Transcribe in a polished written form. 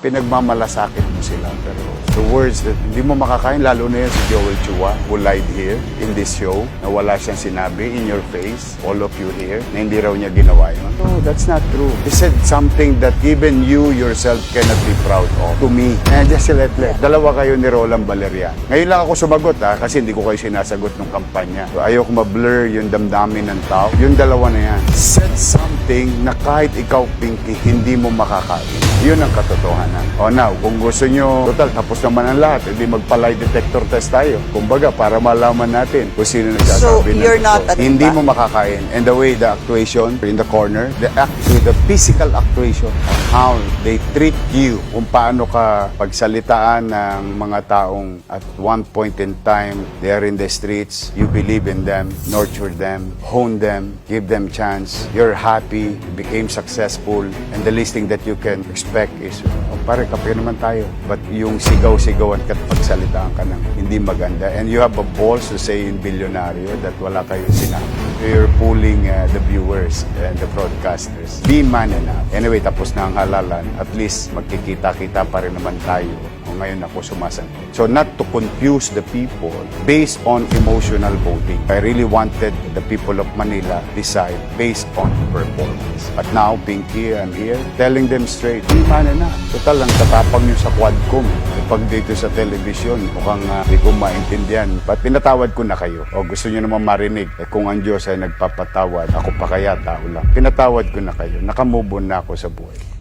pinagmamalasakit mo sila. Pero the words that hindi mo makakain, lalo na yan si Joel Chua, who lied here in this show, na wala siyang sinabi in your face, all of you here, na hindi raw niya ginawa yun. No, that's not true. He said something that even you yourself cannot be proud of. To me, just let. Dalawa kayo ni Roland Valerian. Ngayon lang ako sumagot kasi hindi ko kayo sinasagot ng kampanya. So, ayoko ma-blur yung damdamin ng tao. Yung dalawa na yan. Said something na kahit ikaw, Pinky, hindi mo makakain. Yun ang katotohanan. O now, kung gusto nyo, total, tapos naman ang lahat. Hindi magpa-lie detector test tayo. Kumbaga, para malaman natin kung sino nagsasabi So, you're not a hindi mo makakain. And the way the actuation in the corner, the physical actuation on how they treat you, kung paano ka pagsalitaan ng mga taong at one point in time, they are in the streets, you believe in them, nurture them, hone them, give them chance, you're happy, you became successful, and the least thing that you can expect is, pare, kape naman tayo. But yung sigaw-sigaw at pagsalitaan ka ng hindi maganda, and you have a balls to say in Bilyonaryo that wala kayong sinabi. You're fooling the viewers and the broadcasters. Be man enough. Anyway, tapos na ang halalan. At least magkikita-kita pa rin naman tayo. O ngayon ako sumasagot. So not to confuse the people based on emotional voting. I really wanted the people of Manila decide based on performance. But now, Pinky, I'm here telling them straight, be man enough. Total, ang tatapang nyo sa Quadcom. Pag dito sa television, mukhang hindi ko maintindihan. But pinatawad ko na kayo. O gusto nyo naman marinig, kung ang Diyos ay nagpapatawad, ako pa kaya tao lang. Pinatawad ko na kayo. Nakamove on na ako sa buhay.